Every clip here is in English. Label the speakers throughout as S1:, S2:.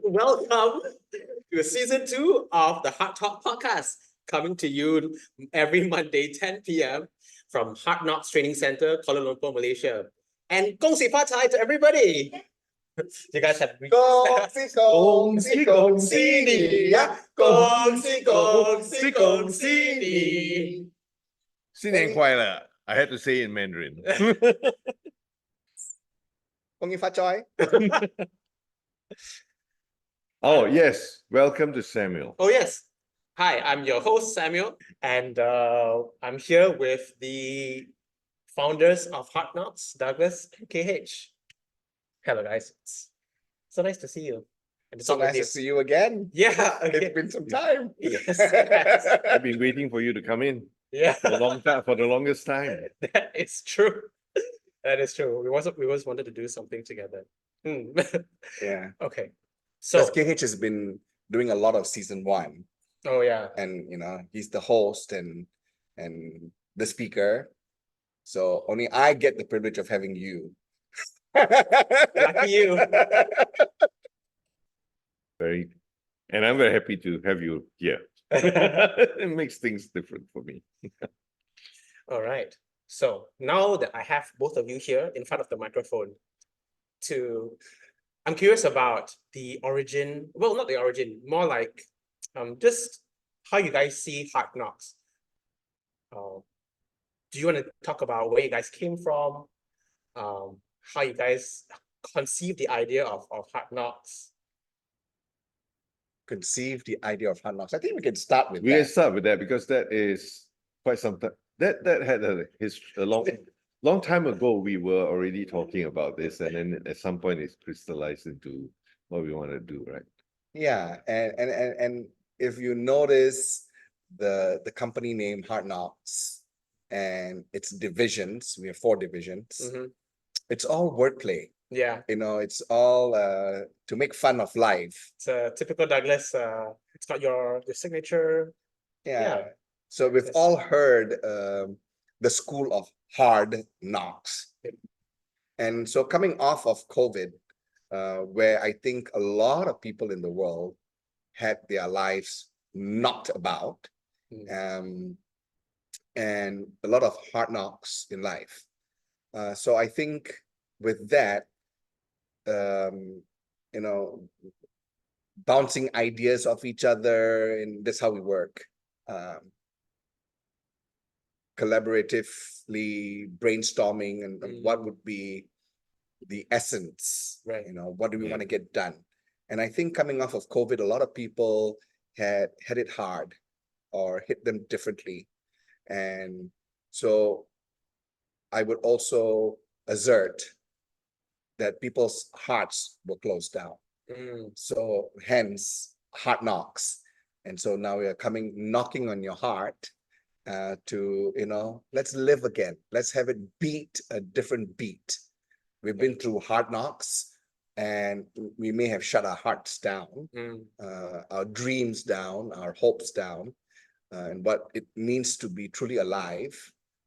S1: Welcome to season 2 of the Hard Talk podcast, coming to you every Monday, 10 p.m. from Hard Knocks Training Center, Kuala Lumpur, Malaysia. And 恭喜发财 to everybody! You guys have
S2: 恭喜你呀！恭喜你！新年快乐 I had to say in Mandarin.
S3: 恭喜发财
S2: Oh, yes. Welcome to Samuel.
S1: Oh, yes. Hi, I'm your host, Samuel, and I'm here with the founders of Hard Knocks, Douglas and KH. Hello, guys. It's so nice to see you. And to
S3: So
S1: talk with
S3: nice
S1: you.
S3: to see you again.
S1: Yeah, okay.
S3: It's been some time.
S1: Yes,
S2: I've been waiting for you to come in
S1: yeah,
S2: for the longest time.
S1: that is true. That is true. We always wanted to do something together.
S3: Yeah.
S1: Okay. So,
S3: Because KH has been doing a lot of season 1,
S1: oh yeah.
S3: and he's the host and the speaker. So only I get the privilege of having you.
S1: Lucky you.
S2: And I'm very happy to have you here. It makes things different for me.
S1: All right. So now that I have both of you here in front of the microphone, I'm curious about the origin. Well, not the origin, more like just how you guys see Hard Knocks. Do you want to talk about where you guys came from? How you guys conceived the idea of Hard Knocks?
S3: Conceive the idea of Hard Knocks. I think we can start with
S2: We can
S3: that.
S2: start with that because that is quite some time. That had a long time ago. We were already talking about this, and then at some point it's crystallized into what we want to do, right?
S3: Yeah, and if you notice the company name Hard Knocks and its divisions, we have 4 divisions.
S1: Mhm.
S3: It's all wordplay.
S1: Yeah,
S3: It's all to make fun of life.
S1: it's a typical Douglas. It's got your signature.
S3: Yeah. So we've
S1: Yes.
S3: all heard the school of hard knocks.
S1: Yep.
S3: And so coming off of COVID, where I think a lot of people in the world had their lives knocked about, and a lot of hard knocks in life. So I think with that, bouncing ideas off each other, and that's how we work. Collaboratively brainstorming and what would be the essence,
S1: Right.
S3: What do we want to get done? And I think coming off of COVID, a lot of people had it hard or hit them differently. And so I would also assert that people's hearts were closed down. So hence Hard Knocks. And so now we are knocking on your heart to, let's live again. Let's have it beat a different beat. We've been through hard knocks, and we may have shut our hearts down, our dreams down, our hopes down, and what it means to be truly alive,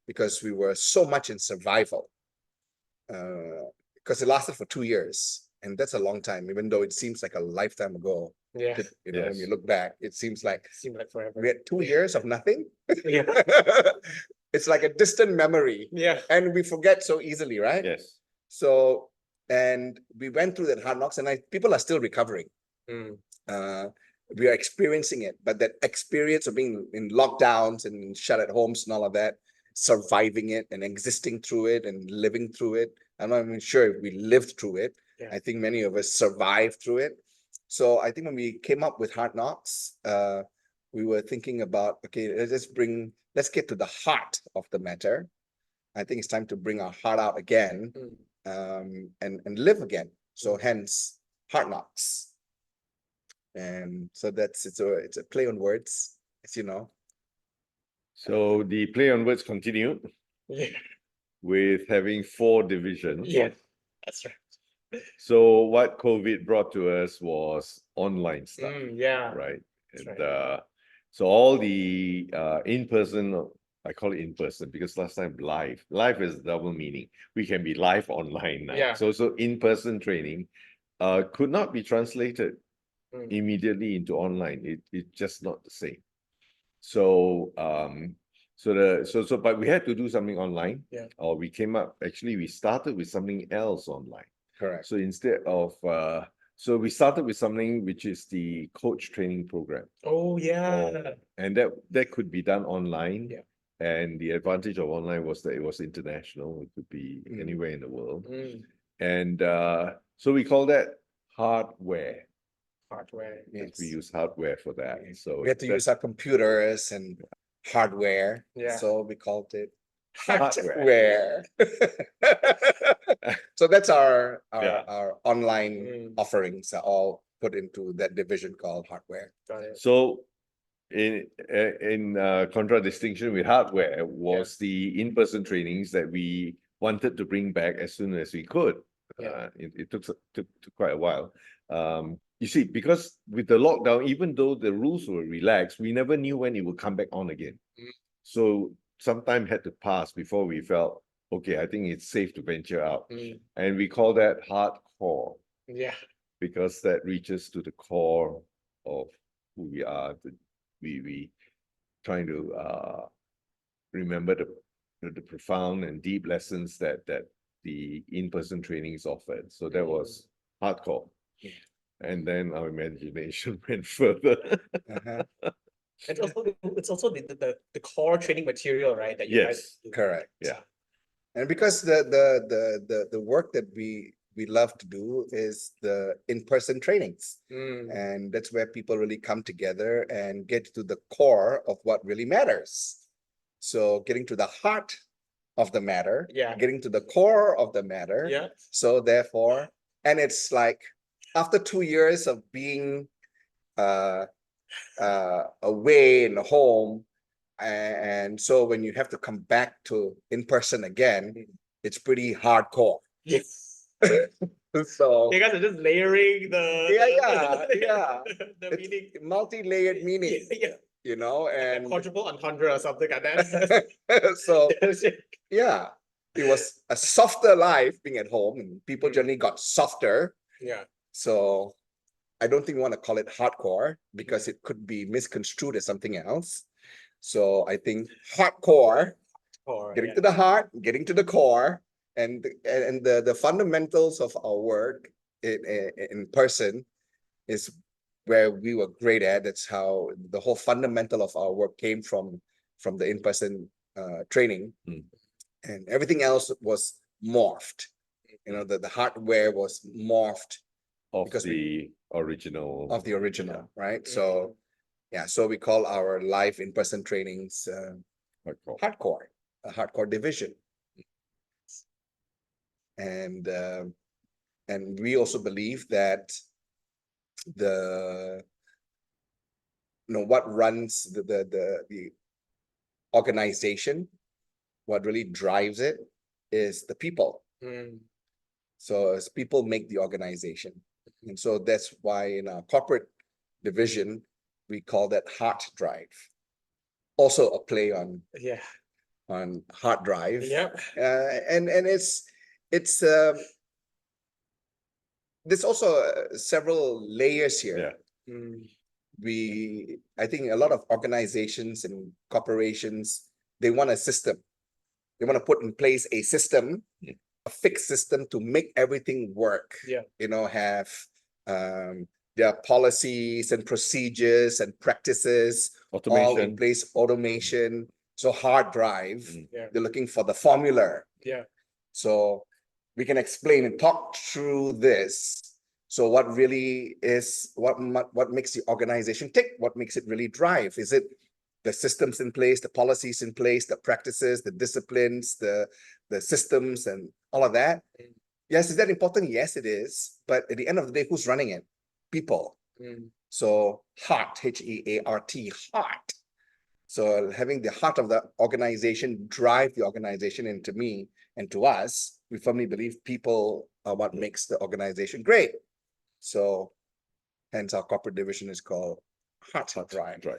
S3: because we were so much in survival. Because it lasted for 2 years, and that's a long time, even though it seems like a lifetime ago.
S1: Yeah,
S3: When you look back, it seems like
S1: forever.
S3: we had 2 years of nothing.
S1: Yeah.
S3: It's like a distant memory.
S1: Yeah.
S3: And we forget so easily, right?
S2: Yes.
S3: So, and we went through that hard knocks, and people are still recovering. We are experiencing it, but that experience of being in lockdowns and shut at homes and all of that, surviving it and existing through it and living through it. I'm not even sure if we lived through it.
S1: Yeah.
S3: I think many of us survived through it. So I think when we came up with Hard Knocks, we were thinking about, okay, let's get to the heart of the matter. I think it's time to bring our heart out again, and live again. So hence Hard Knocks. And so it's a play on words, as you know.
S2: So the play on words continued
S1: Yeah.
S2: with having 4 divisions.
S1: Yeah, that's right.
S2: So what COVID brought to us was online stuff,
S1: Yeah.
S2: right?
S1: That's
S2: And
S1: right.
S2: so all the in-person I call it in person because last time live. Live is double meaning. We can be live online now.
S1: Yeah.
S2: So in-person training could not be translated
S1: Mm.
S2: immediately into online. It's just not the same. So but we had to do something online.
S1: Yeah.
S2: Or we started with something else online.
S3: Correct.
S2: So instead of so we started with something which is the coach training program.
S1: Oh yeah.
S2: And that could be done online.
S1: Yeah.
S2: And the advantage of online was that it was international. It could be
S3: Mm.
S2: anywhere in the world.
S1: Mm.
S2: And so we call that hardware.
S1: Hardware.
S3: Yes.
S2: We use hardware for that.
S3: Yeah.
S2: So
S3: We had to use our computers and hardware.
S1: Yeah.
S3: So we called it
S2: hardware.
S3: hardware. So that's our
S2: Yeah.
S3: our online
S1: Mm.
S3: offerings are all put into that division called hardware.
S1: Got it.
S2: So in contradistinction with hardware was the in-person trainings that we wanted to bring back as soon as we could.
S1: Yeah.
S2: It took quite a while. You see, because with the lockdown, even though the rules were relaxed, we never knew when it would come back on again.
S1: Mm.
S2: So some time had to pass before we felt, okay, I think it's safe to venture out.
S1: Mm.
S2: And we call that hardcore
S1: Yeah.
S2: because that reaches to the core of who we are. We trying to remember the profound and deep lessons that the in-person trainings offered. So that was hardcore.
S3: Yeah.
S2: And then our imagination went further.
S3: Uh-huh.
S1: It's also the core training material, right? That you
S2: Yes.
S1: guys do.
S3: Correct.
S2: Yeah.
S3: And because the work that we love to do is the in-person trainings.
S1: Mm.
S3: And that's where people really come together and get to the core of what really matters. So getting to the heart of the matter,
S1: Yeah.
S3: getting to the core of the matter.
S1: Yeah.
S3: So therefore, and it's like after 2 years of being away in the home, and so when you have to come back to in person again, it's pretty hardcore.
S1: Yes.
S3: So
S1: You guys are just layering the
S3: it's
S1: meaning.
S3: multi-layered meaning,
S1: Yeah.
S3: you know, and
S1: Quadruple entendre or something like that.
S3: so yeah, it was a softer life being at home, and people generally got softer.
S1: Yeah.
S3: So I don't think we want to call it hardcore because it could be misconstrued as something else. So I think hardcore,
S1: Or
S3: getting to the heart, getting to the core, and the fundamentals of our work in person is where we were great at. That's how the whole fundamental of our work came from the in-person training.
S2: Mm.
S3: And everything else was morphed. You know, the hardware was morphed
S2: Of
S3: because
S2: the original.
S3: of the original, right? So yeah, so we call our live in-person trainings hardcore, a hardcore division. And we also believe that the what runs the organization, what really drives it is the people.
S1: Mm.
S3: So as people make the organization. And so that's why in our corporate division, we call that heart drive. Also a play on
S1: Yeah.
S3: hard drive.
S1: Yep.
S3: And it's there's also several layers here.
S2: Yeah.
S1: Mm.
S3: I think a lot of organizations and corporations, they want a system. They want to put in place a system, a fixed system to make everything work.
S1: Yeah.
S3: You know, have their policies and procedures and practices all in
S2: Automation.
S3: place, automation. So hard drive,
S1: Yeah.
S3: they're looking for the formula.
S1: Yeah.
S3: So we can explain and talk through this. So what really is, what makes the organization tick? What makes it really drive? Is it the systems in place, the policies in place, the practices, the disciplines, the systems and all of that? Yes, is that important? Yes, it is. But at the end of the day, who's running it? People.
S1: Mm.
S3: So heart, H-E-A-R-T, heart. So having the heart of the organization drive the organization, and to me and to us, we firmly believe people are what makes the organization great. So hence our corporate division is called Heart Drive.
S2: Right.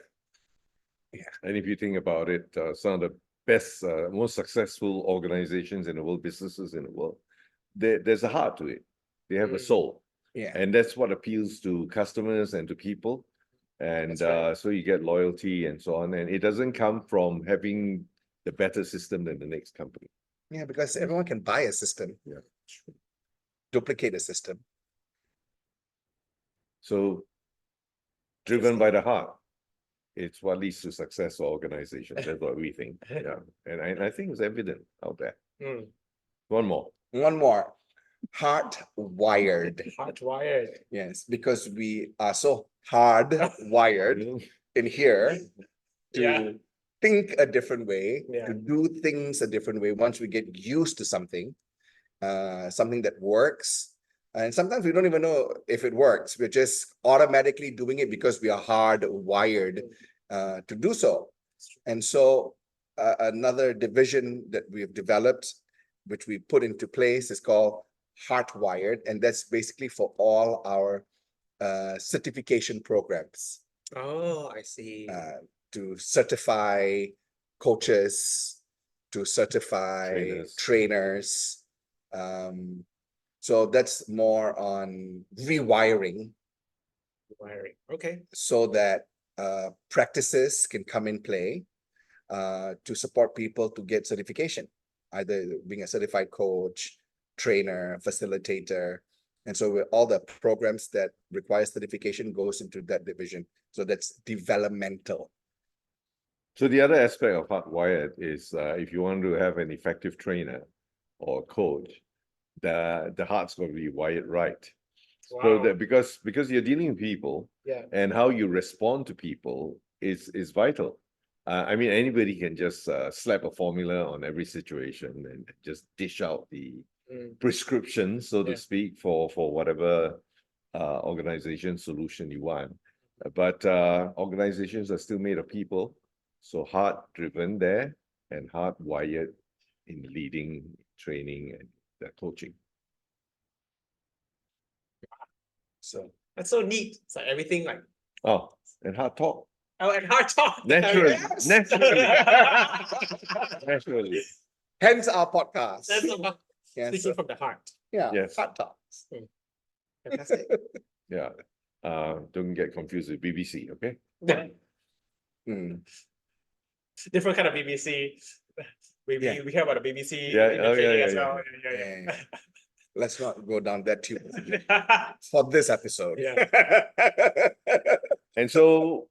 S3: Yeah.
S2: And if you think about it, some of the best, most successful organizations in the world, businesses in the world, there's a heart to it. They have a soul.
S3: Yeah.
S2: And that's what appeals to customers and to people. And
S1: That's right.
S2: so you get loyalty and so on. And it doesn't come from having the better system than the next company.
S3: Yeah, because everyone can buy a system.
S2: Yeah.
S3: Duplicate a system.
S2: So driven by the heart, it's what leads to successful organizations. That's what we think. Yeah. And I think it's evident out there.
S1: Mm.
S2: One more.
S3: One more. Hardwired.
S1: Hardwired.
S3: Yes, because we are so hardwired in here to
S1: Yeah.
S3: think a different way,
S1: Yeah.
S3: to do things a different way once we get used to something, something that works. And sometimes we don't even know if it works. We're just automatically doing it because we are hardwired to do so. And so another division that we have developed, which we put into place, is called Hardwired. And that's basically for all our certification programs.
S1: Oh, I see.
S3: To certify coaches, to certify trainers. So that's more on rewiring.
S1: Wiring. Okay.
S3: So that practices can come in play to support people to get certification, either being a certified coach, trainer, facilitator. And so all the programs that require certification goes into that division. So that's developmental.
S2: So the other aspect of hardwired is if you want to have an effective trainer or coach, the heart's got to be wired right. So that because you're dealing with people,
S1: Yeah.
S2: and how you respond to people is vital. I mean, anybody can just slap a formula on every situation and just dish out the prescription, so to speak, for whatever organization solution you want. But organizations are still made of people, so heart-driven there and hardwired in leading, training, and coaching.
S3: So
S1: That's so neat. It's like everything like
S2: and hard talk.
S1: oh, and hard talk.
S2: Naturally.
S3: Yes.
S2: Naturally. Naturally.
S3: hence our podcast.
S1: That's about
S3: Yes,
S1: speaking from the heart.
S3: yeah,
S2: Yes.
S3: hard talks.
S1: Fantastic.
S2: Yeah. Don't get confused with BBC, okay?
S3: Mm.
S1: Different kind of BBC. We hear about the BBC
S2: Yeah,
S1: in the
S2: oh,
S1: training
S2: yeah,
S1: as
S2: yeah,
S1: well.
S3: Yeah. Let's not go down that tube for this episode.
S1: Yeah.
S2: And so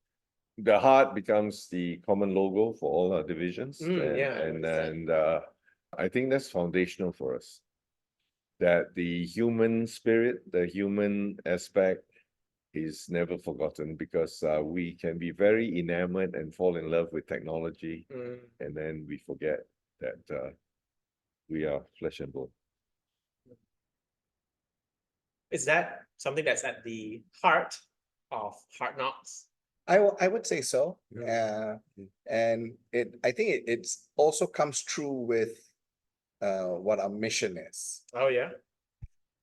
S2: the heart becomes the common logo for all our divisions. And I think that's foundational for us. That the human spirit, the human aspect is never forgotten, because we can be very enamored and fall in love with technology, and then we forget that we are flesh and bone.
S1: Is that something that's at the heart of Hard Knocks?
S3: I would say so.
S1: Yeah.
S3: And I think it's also comes true with what our mission is.
S1: Oh yeah.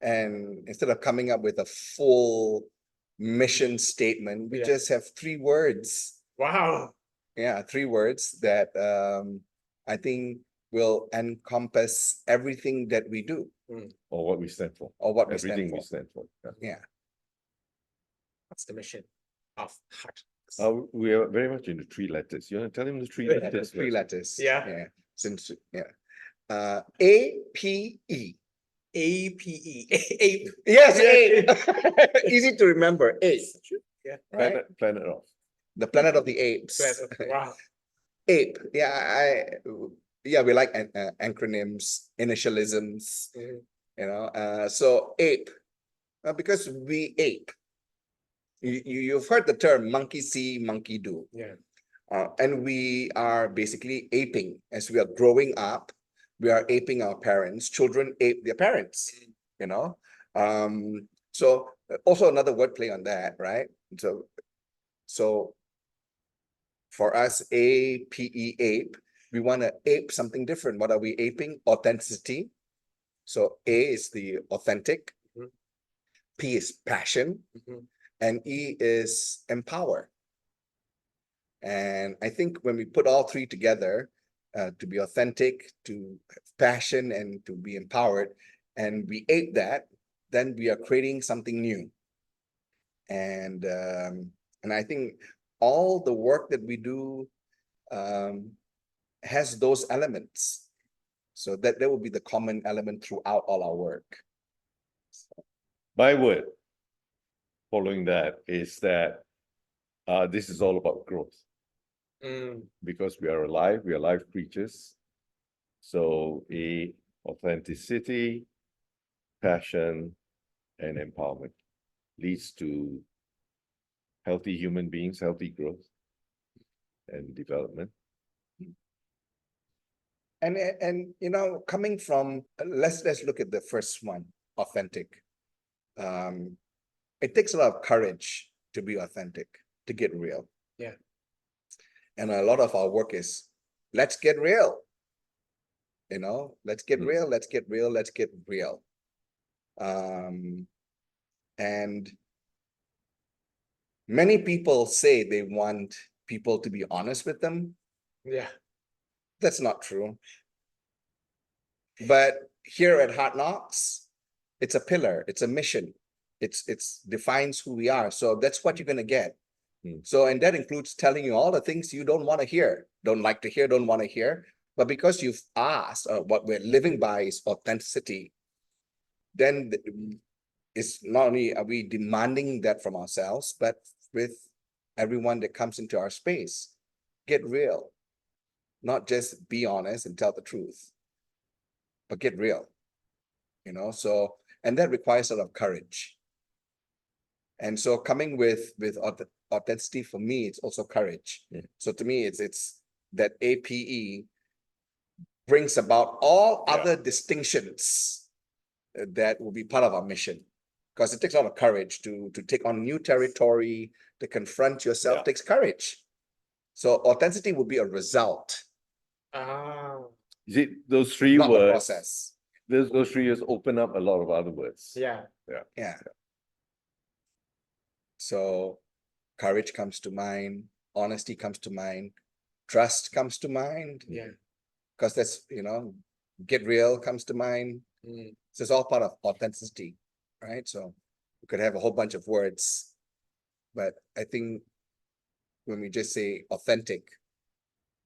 S3: And instead of coming up with a full mission statement, we just have 3 words.
S1: Wow.
S3: Yeah, 3 words that I think will encompass everything that we do.
S2: Or what we stand for.
S3: Or what
S2: Everything
S3: we
S2: we stand for.
S3: Yeah.
S1: What's the mission of Hard Knocks?
S2: We are very much into 3 letters. You want to tell him the 3 letters?
S3: 3 letters.
S1: Yeah.
S3: Since A.P.E.
S1: A.P.E. Ape.
S3: Yes, ape. Easy to remember. Ape.
S1: Yeah.
S3: Right?
S2: Planet of.
S3: The planet of the apes.
S1: Wow.
S3: Ape. Yeah, we like acronyms, initialisms. So ape, because we ape. You've heard the term monkey see, monkey do.
S1: Yeah.
S3: And we are basically aping as we are growing up. We are aping our parents. Children ape their parents. So also another wordplay on that, right? So for us, A.P.E. ape, we want to ape something different. What are we aping? Authenticity. So A is the authentic. P is passion. And E is empower. And I think when we put all 3 together, to be authentic, to have passion, and to be empowered, and we ape that, then we are creating something new. And I think all the work that we do has those elements. So that will be the common element throughout all our work.
S2: My word following that is that this is all about growth
S1: Mm,
S2: because we are live creatures. So authenticity, passion, and empowerment leads to healthy human beings, healthy growth and development.
S3: And coming from, let's look at the first one, authentic. It takes a lot of courage to be authentic, to get real.
S1: Yeah.
S3: And a lot of our work is, let's get real. Let's get
S2: Mm.
S3: real, let's get real, let's get real. And many people say they want people to be honest with them.
S1: yeah.
S3: That's not true. But here at Hard Knocks, it's a pillar, it's a mission. It's defines who we are. So that's what you're gonna get.
S2: Mm.
S3: So, and that includes telling you all the things you don't want to hear, don't like to hear, don't want to hear. But because you've asked, what we're living by is authenticity, then it's not only are we demanding that from ourselves, but with everyone that comes into our space. Get real, not just be honest and tell the truth, but get real. So, and that requires a lot of courage. And so coming with authenticity, for me, it's also courage.
S2: Yeah.
S3: So to me, it's that A.P.E brings about all
S2: Yeah.
S3: other distinctions that will be part of our mission. Because it takes a lot of courage to take on new territory, to confront yourself.
S2: Yeah.
S3: Takes courage. So authenticity will be a result,
S1: Ah,
S2: You see, those three
S3: not the
S2: words,
S3: process.
S2: those 3 years open up a lot of other words.
S1: yeah.
S3: Yeah. So courage comes to mind, honesty comes to mind, trust comes to mind,
S1: Yeah.
S3: because that's, get real comes to mind.
S1: Mm,
S3: So it's all part of authenticity, right? So we could have a whole bunch of words, but I think when we just say authentic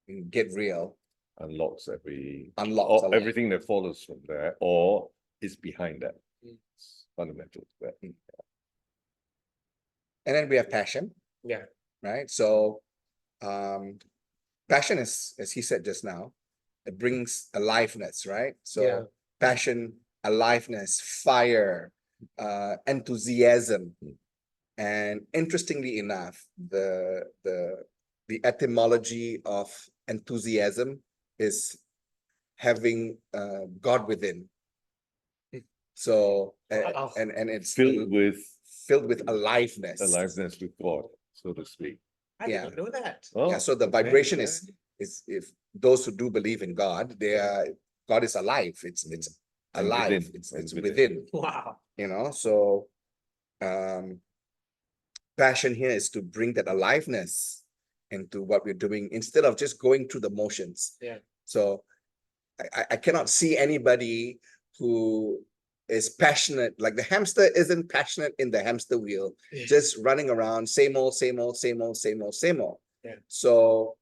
S3: and get real,
S2: Unlocks everything
S3: a lot.
S2: everything that follows from there or is behind that.
S1: Mm.
S2: It's fundamental to that.
S3: And then we have passion,
S1: yeah.
S3: right? So passion is, as he said just now, it brings aliveness, right? So
S1: Yeah.
S3: passion, aliveness, fire, enthusiasm. And interestingly enough, the etymology of enthusiasm is having God within. So
S1: Wow.
S3: and it's
S2: Filled with
S3: aliveness.
S2: aliveness with God, so to speak.
S1: I
S3: Yeah.
S1: didn't know that.
S2: Oh,
S3: Yeah, so the
S2: okay,
S3: vibration
S2: yeah.
S3: is if those who do believe in God, God is alive. It's
S2: And
S3: alive.
S2: within,
S3: It's
S2: and
S3: within.
S1: Wow.
S3: So passion here is to bring that aliveness into what we're doing instead of just going through the motions.
S1: Yeah.
S3: So I cannot see anybody who is passionate, like the hamster isn't passionate in the hamster wheel,
S1: Yeah.
S3: just running around, same old, same old, same old, same old, same old.
S1: Yeah.
S3: So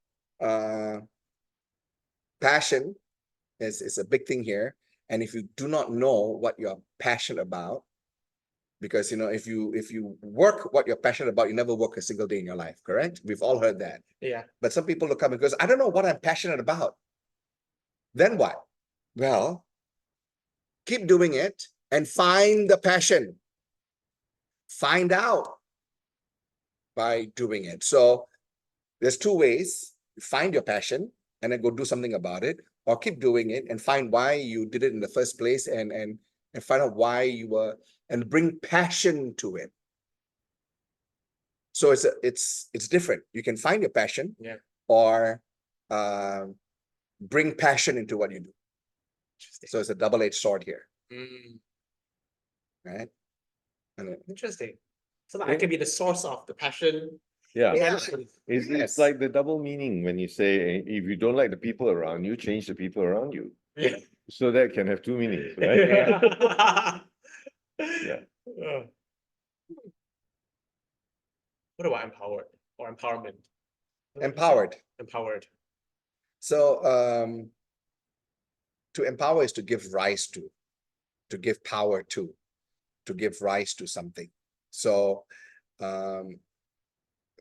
S3: passion is a big thing here. And if you do not know what you're passionate about, because if you work what you're passionate about, you never work a single day in your life, correct? We've all heard that.
S1: Yeah.
S3: But some people look up and goes, I don't know what I'm passionate about. Then what? Well, keep doing it and find the passion. Find out by doing it. So there's 2 ways. Find your passion and then go do something about it, or keep doing it and find why you did it in the first place and find out why you were, and bring passion to it. So it's different. You can find your passion,
S1: Yeah.
S3: or bring passion into what you do.
S1: Interesting.
S3: So it's a double-edged sword here,
S1: Mm,
S3: right? And
S1: interesting. So that I can be the source of the passion
S2: Yeah.
S3: Yeah.
S2: It's
S3: Yes.
S2: like the double meaning when you say if you don't like the people around you, change the people around you.
S1: Yeah.
S2: So that can have two meanings, right? Yeah.
S1: Uh, What about empowered or empowerment?
S3: Empowered.
S1: Empowered.
S3: So to empower is to give rise to give power to give rise to something. So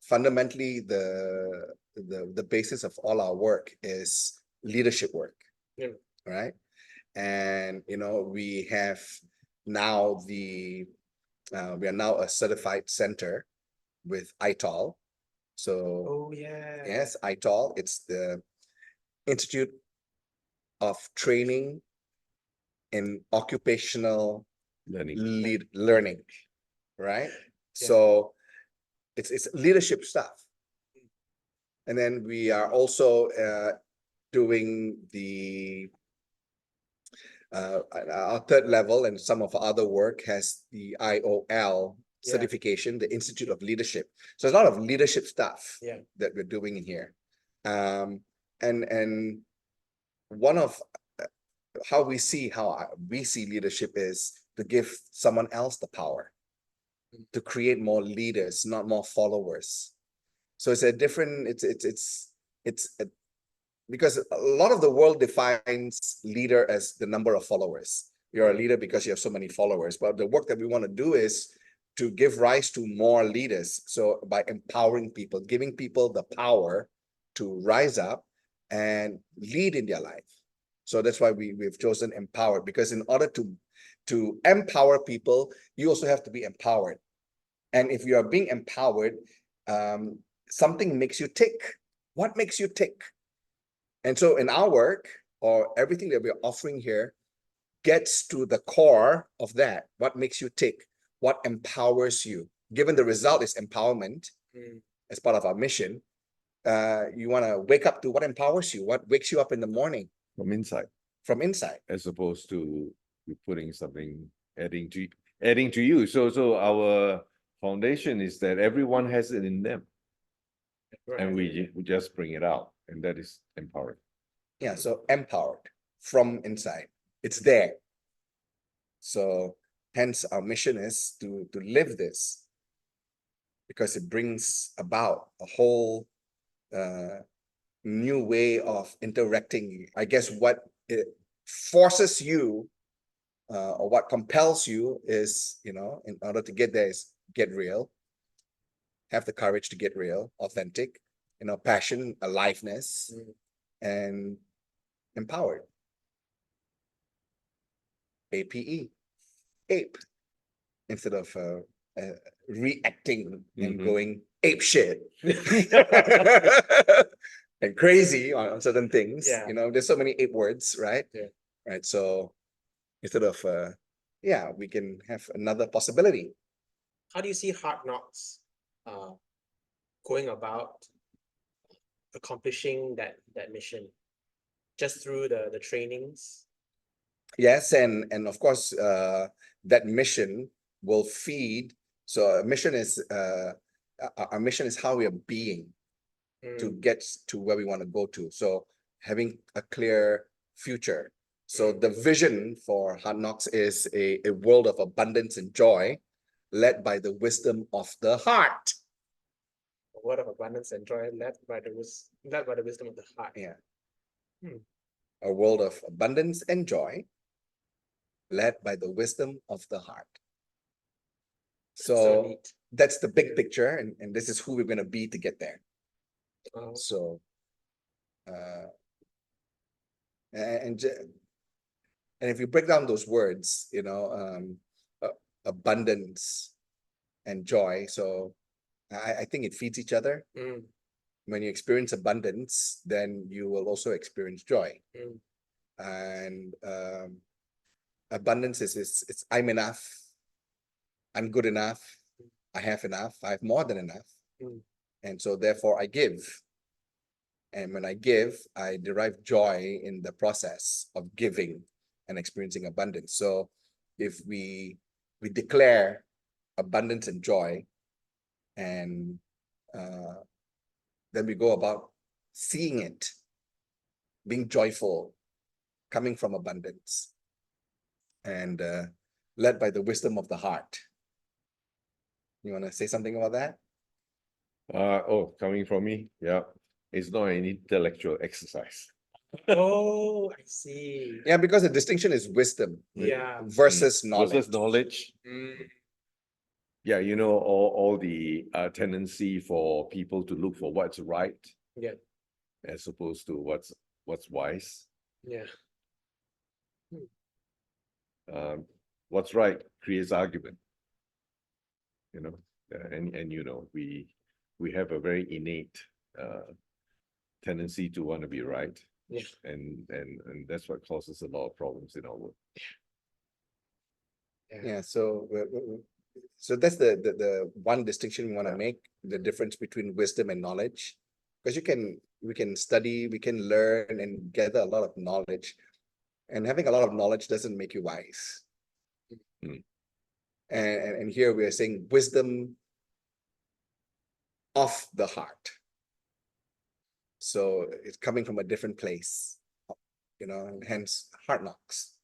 S3: fundamentally the basis of all our work is leadership work.
S1: Yeah.
S3: Right. And we have now we are now a certified center with ITOL. So
S1: Oh yeah.
S3: yes, ITOL, it's the Institute of Training in Occupational Learning, right? So it's leadership stuff. And then we are also doing the our third level, and some of our other work has the IOL certification, the Institute of Leadership. So there's a lot of leadership stuff that we're doing in here. And one of how we see leadership is to give someone else the power to create more leaders, not more followers. So it's a different, because a lot of the world defines leader as the number of followers. You're a leader because you have so many followers. But the work that we want to do is to give rise to more leaders. So by empowering people, giving people the power to rise up and lead in their life. So that's why we've chosen empowered, because in order to empower people, you also have to be empowered. And if you are being empowered, something makes you tick. What makes you tick? And so in our work, or everything that we're offering here, gets to the core of that. What makes you tick? What empowers you? Given the result is empowerment as part of our mission, you want to wake up to what empowers you, what wakes you up in the morning.
S2: From inside.
S3: From inside.
S2: As opposed to you putting something, adding to you. So our foundation is that everyone has it in them. And we just bring it out, and that is empowering.
S3: Yeah, so empowered from inside. It's there. So hence our mission is to live this, because it brings about a whole new way of interacting. I guess what it forces you or what compels you is, in order to get there, is get real. Have the courage to get real, authentic, passion, aliveness, and empowered. APE, ape, instead of reacting and going ape shit and crazy on certain things. There's so many ape words, right? Right. So instead of we can have another possibility.
S1: How do you see Hard Knocks going about accomplishing that mission? Just through the trainings?
S3: Yes, and of course that mission will feed. So our mission is how we are being to get to where we want to go to. So having a clear future. So the vision for Hard Knocks is a world of abundance and joy, led by the wisdom of the heart.
S1: A world of abundance and joy, led by the wisdom of the heart.
S3: Yeah. A world of abundance and joy, led by the wisdom of the heart. So
S1: neat.
S3: That's the big picture, and this is who we're going to be to get there. So and if you break down those words, abundance and joy, so I think it feeds each other. When you experience abundance, then you will also experience joy. And abundance is it's I'm enough, I'm good enough, I have enough, I have more than enough. And so therefore I give. And when I give, I derive joy in the process of giving and experiencing abundance. So if we declare abundance and joy, and then we go about seeing it, being joyful, coming from abundance, and led by the wisdom of the heart. You want to say something about that?
S2: Coming from me, yeah. It's not an intellectual exercise.
S1: Oh, I see.
S3: Yeah, because the distinction is wisdom
S1: Yeah.
S3: versus knowledge.
S2: Versus knowledge.
S1: Mm,
S2: Yeah, all the tendency for people to look for what's right
S1: yeah,
S2: as opposed to what's wise.
S1: yeah.
S2: What's right creates argument. And we have a very innate tendency to want to be right.
S1: Yeah.
S2: And that's what causes a lot of problems in our world.
S3: Yeah, so that's the one distinction we want to make, the difference between wisdom and knowledge, because we can study, we can learn and gather a lot of knowledge, and having a lot of knowledge doesn't make you wise.
S2: Mm.
S3: And here we are saying wisdom of the heart. So it's coming from a different place, hence heart knocks,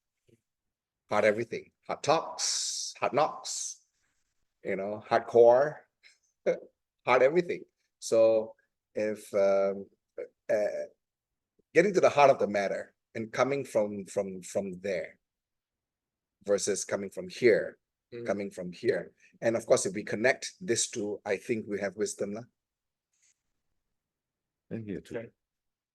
S3: heart everything, heart talks, heart knocks, hardcore, heart everything. So if getting to the heart of the matter and coming from there versus coming from here, coming from here. And of course, if we connect this two, I think we have wisdom.
S2: And here too.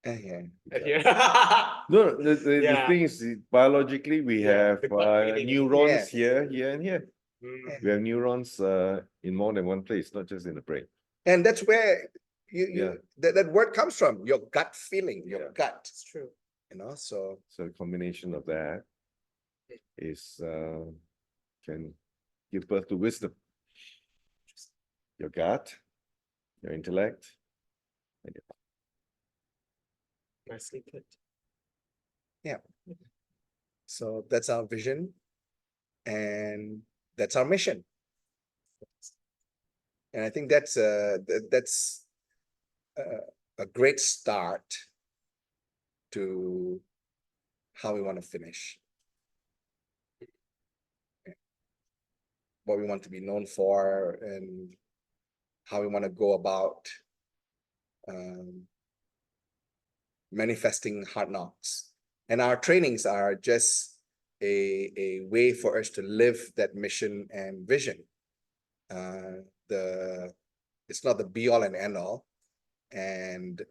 S1: Okay.
S3: Yeah.
S1: Yeah.
S2: No, the
S1: Yeah.
S2: thing is, biologically, we have
S1: the gut feeling.
S2: neurons
S3: Yeah.
S2: here and here.
S1: Mm,
S2: We have neurons in more than one place, not just in the brain.
S3: And that's where
S2: Yeah.
S3: that word comes from, your gut feeling, your
S2: Yeah.
S3: gut,
S1: it's true.
S3: so
S2: So the combination of that is can give birth to wisdom. Your gut, your intellect, and your
S1: Nicely put.
S3: so that's our vision and that's our mission. And I think that's a great start to how we want to finish, what we want to be known for, and how we want to go about manifesting heart knocks. And our trainings are just a way for us to live that mission and vision. It's not the be all and end all. And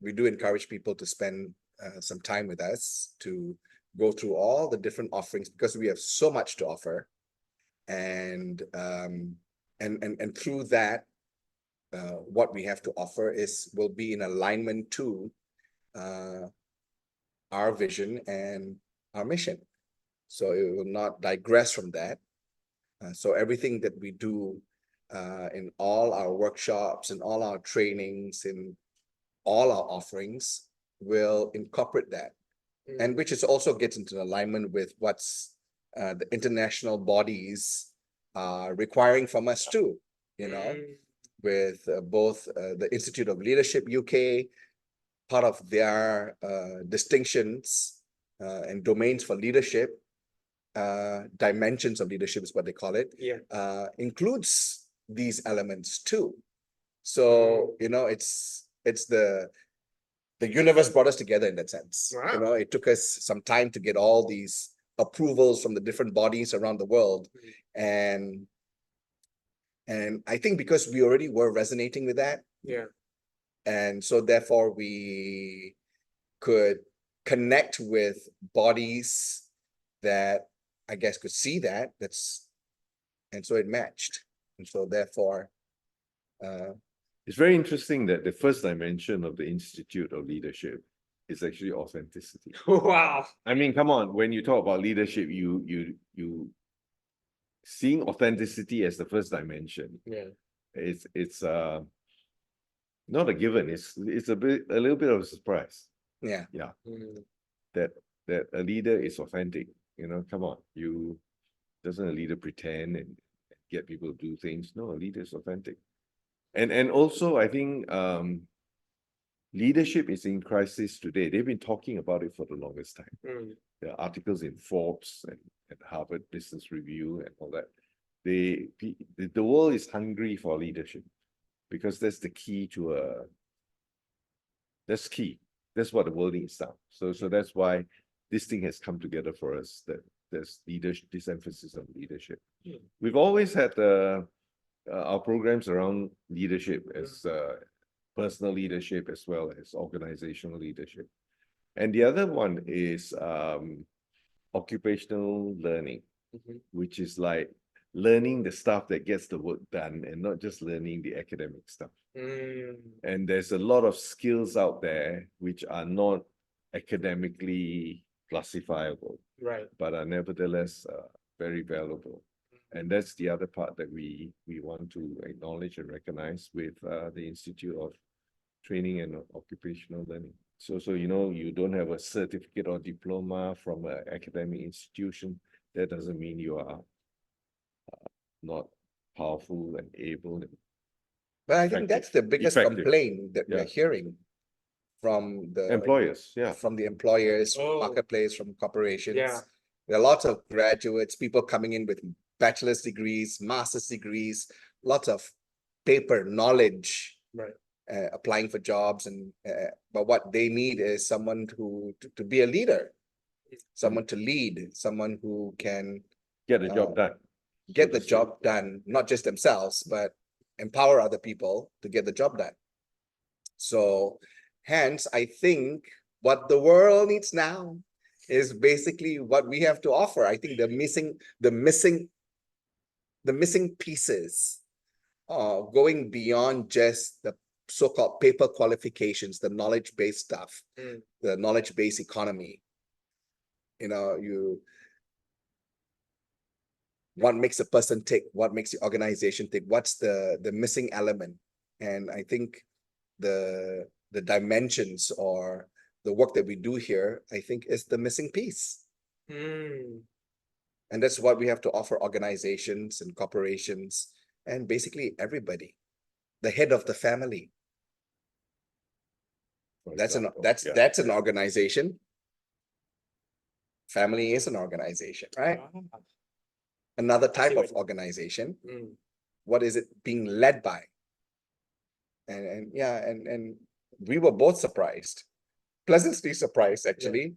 S3: we do encourage people to spend some time with us to go through all the different offerings, because we have so much to offer. And through that, what we have to offer will be in alignment to our vision and our mission. So it will not digress from that. So everything that we do in all our workshops and all our trainings, in all our offerings, will incorporate that. And which is also gets into alignment with what's the international bodies are requiring from us too, with both the Institute of Leadership UK, part of their distinctions and domains for leadership, dimensions of leadership is what they call it, includes these elements too. So, it's the universe brought us together in that sense.
S1: Wow.
S3: It took us some time to get all these approvals from the different bodies around the world. And I think because we already were resonating with that.
S1: Yeah.
S3: And so therefore we could connect with bodies that I guess could see that. And so it matched. And so therefore,
S2: It's very interesting that the first dimension of the Institute of Leadership is actually authenticity.
S1: Wow.
S2: I mean, come on, when you talk about leadership, you seeing authenticity as the first dimension.
S1: Yeah.
S2: It's not a given. It's a little bit of a surprise.
S3: yeah.
S2: That a leader is authentic. Come on, doesn't a leader pretend and get people to do things? No, a leader is authentic. And also I think leadership is in crisis today. They've been talking about it for the longest time.
S1: Mm.
S2: There are articles in Forbes and Harvard Business Review and all that. The world is hungry for leadership because that's the key to that's key. That's what the world needs now. So that's why this thing has come together for us, that there's leadership, this emphasis on leadership.
S1: Mm.
S2: We've always had our programs around leadership as personal leadership as well as organizational leadership. And the other one is occupational learning, which is like learning the stuff that gets the work done and not just learning the academic stuff. And there's a lot of skills out there which are not academically classifiable,
S1: Right.
S2: but are nevertheless very valuable. And that's the other part that we want to acknowledge and recognize with the Institute of Training and Occupational Learning. So you don't have a certificate or diploma from an academic institution. That doesn't mean you are not powerful and able.
S3: But I think that's the biggest
S2: effective.
S3: complaint that we're
S2: Yeah.
S3: hearing from the
S2: Employers, yeah.
S3: from the employers,
S1: Oh.
S3: marketplace, from corporations.
S1: Yeah.
S3: There are lots of graduates, people coming in with bachelor's degrees, master's degrees, lots of paper knowledge,
S1: Right.
S3: applying for jobs, and but what they need is someone to be a leader, someone to lead, someone who can
S2: Get the job done.
S3: get
S2: So
S3: the
S2: to say.
S3: job done, not just themselves, but empower other people to get the job done. So hence, I think what the world needs now is basically what we have to offer. I think the missing pieces going beyond just the so-called paper qualifications, the knowledge-based stuff, the knowledge-based economy. What makes a person tick, what makes the organization tick, what's the missing element. And I think the dimensions or the work that we do here, I think is the missing piece. And that's what we have to offer organizations and corporations and basically everybody, the head of the family.
S2: For
S3: That's
S2: example. Yeah.
S3: that's an organization. Family is an organization, right? Another type of organization. What is it being led by? And we were both surprised, pleasantly surprised actually,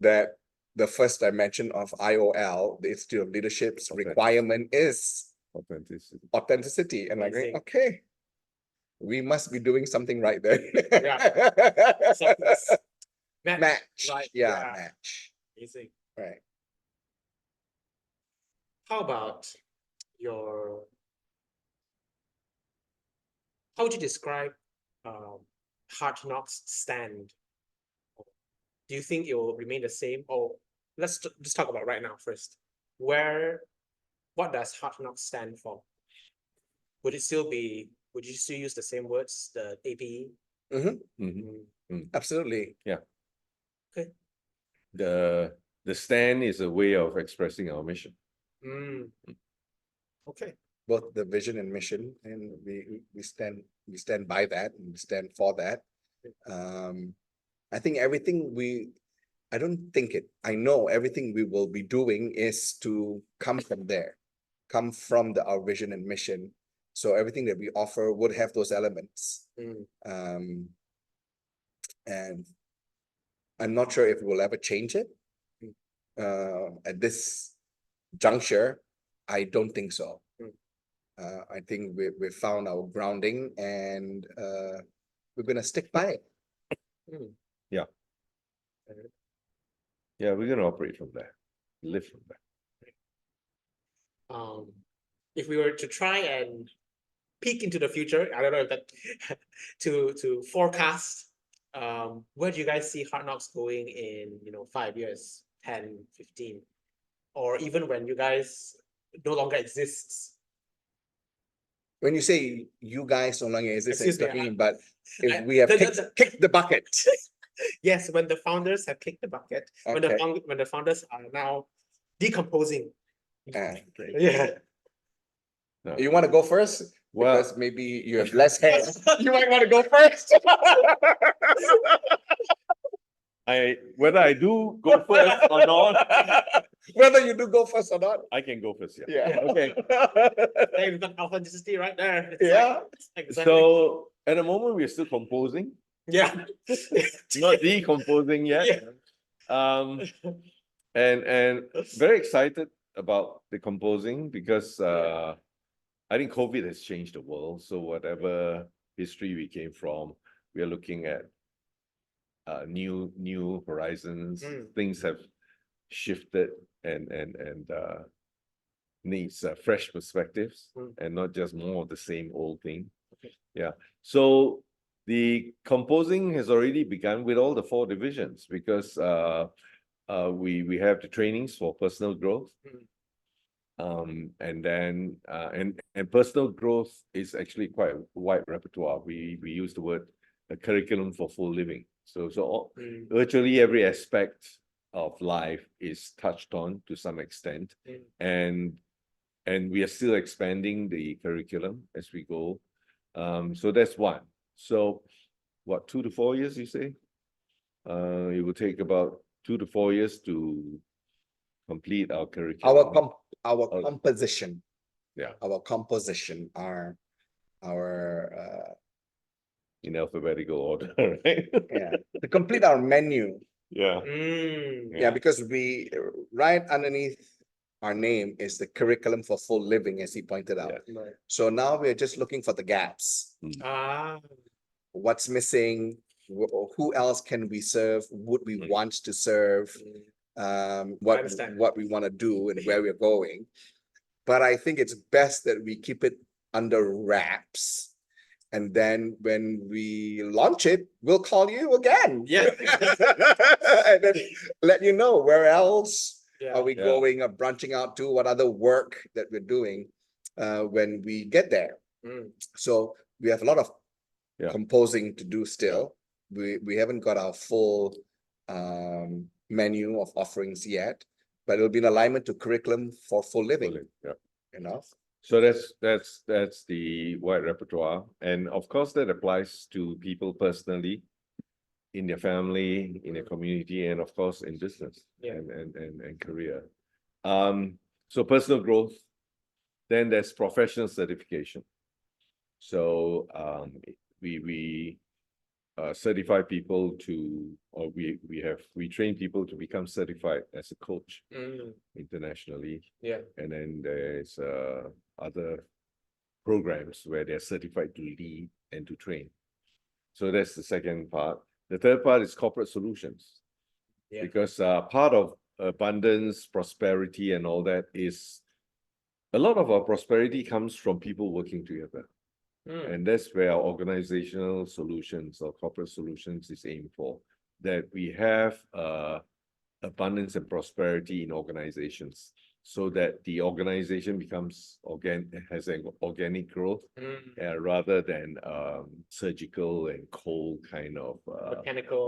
S3: that the first dimension of IOL, the Institute of Leadership's requirement is authenticity. And I go, okay, we must be doing something right there. Match.
S1: Right.
S3: Yeah, match.
S1: Amazing.
S3: Right.
S1: How about how would you describe Hard Knocks stand? Do you think it will remain the same? Or let's just talk about right now first. What does Hard Knocks stand for? Would you still use the same words, the A.P.E?
S3: Absolutely.
S2: Yeah.
S1: Okay.
S2: The stand is a way of expressing our mission.
S1: Okay.
S3: Both the vision and mission, and we stand by that and we stand for that. I think I know everything we will be doing is to come from there, come from our vision and mission. So everything that we offer would have those elements. And I'm not sure if we'll ever change it. At this juncture, I don't think so. I think we've found our grounding, and we're gonna stick by it.
S2: Yeah. Yeah, we're gonna operate from there, live from there.
S1: If we were to try and peek into the future, I don't know if that to forecast, where do you guys see Hard Knocks going in 5 years, 10, 15, or even when you guys no longer exists?
S3: When you say you guys no longer exist,
S1: Excuse me,
S3: but if we have kicked the bucket.
S1: Yes, when the founders have kicked the bucket, when the founders are now decomposing.
S3: Okay.
S1: Yeah.
S3: You want to go first?
S2: Well,
S3: because maybe you have less hair. You might want to go first.
S2: whether I do go first or not,
S3: Whether you do go first or not.
S2: I can go first. Yeah.
S3: Yeah.
S2: Okay.
S1: There you've got authenticity right there. It's
S3: Yeah.
S1: exactly.
S2: So at the moment, we're still composing,
S1: Yeah.
S2: not decomposing yet.
S1: Yeah.
S2: And very excited about the composing because I think COVID has changed the world. So whatever history we came from, we are looking at new horizons. Things have shifted and needs fresh perspectives and not just more of the same old thing.
S1: Okay.
S2: Yeah. So the composing has already begun with all the 4 divisions because we have the trainings for personal growth. And then and personal growth is actually quite a wide repertoire. We use the word a curriculum for full living. So virtually every aspect of life is touched on to some extent, and we are still expanding the curriculum as we go. So that's one. So what, 2 to 4 years, you say? It will take about 2 to 4 years to complete our curriculum.
S3: Our composition.
S2: Yeah.
S3: Our composition, our
S2: In alphabetical order, right?
S3: yeah, to complete our menu.
S2: Yeah.
S3: Yeah, because we right underneath our name is the curriculum for full living, as he pointed out.
S1: Right.
S3: So now we're just looking for the gaps.
S1: Ah.
S3: What's missing? Who else can we serve? Would we want to serve?
S1: understand.
S3: What we want to do and where we're going. But I think it's best that we keep it under wraps. And then when we launch it, we'll call you again.
S1: Yeah.
S3: And then let you know where else are we
S2: Yeah.
S3: going or branching out to, what other work that we're doing when we get there. So we have a lot of composing to do still. We haven't got our full menu of offerings yet, but it'll be in alignment to curriculum for full living.
S2: Yeah.
S3: You know?
S2: So that's the wide repertoire, and of course that applies to people personally, in their family, in their community, and of course in business and career. So personal growth, then there's professional certification. So we certify people to, or we train people to become certified as a coach internationally.
S1: Yeah.
S2: And then there's other programs where they're certified to lead and to train. So that's the second part. The third part is corporate solutions.
S1: Yeah.
S2: Because part of abundance, prosperity, and all that is a lot of our prosperity comes from people working together. And that's where our organizational solutions or corporate solutions is aimed for. That we have abundance and prosperity in organizations, so that the organization becomes has an organic growth rather than surgical and cold kind of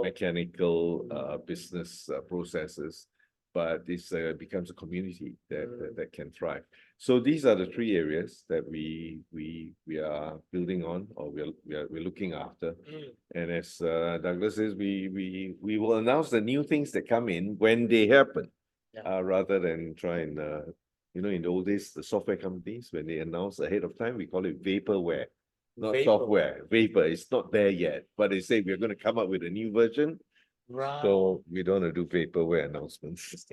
S2: mechanical business processes. But this becomes a community that can thrive. So these are the 3 areas that we are building on, or we're looking after. And as Douglas says, we will announce the new things that come in when they happen, rather than try and in the old days, the software companies, when they announce ahead of time, we call it vaporware, not software. Vapor, it's not there yet, but they say we're going to come up with a new version.
S1: Right.
S2: So we don't want to do vaporware announcements.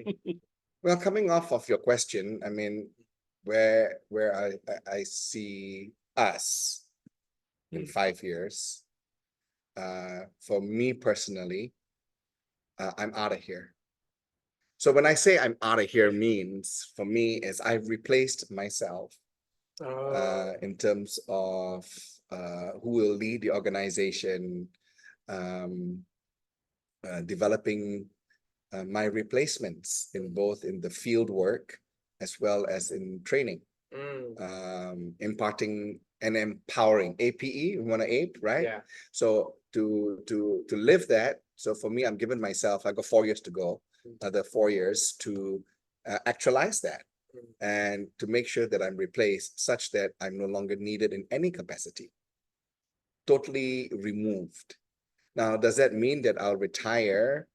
S3: Well, coming off of your question, I mean, where I see us in 5 years, for me personally, I'm out of here. So when I say I'm out of here means, for me, is I've replaced myself in terms of who will lead the organization, developing my replacements in both in the field work as well as in training, imparting and empowering. A.P.E, we want to ape, right?
S1: Yeah.
S3: So to live that. So for me, I'm giving myself, I got 4 years to go, another 4 years to actualize that. and to make sure that I'm replaced such that I'm no longer needed in any capacity. Totally removed. Now, does that mean that I'll retire?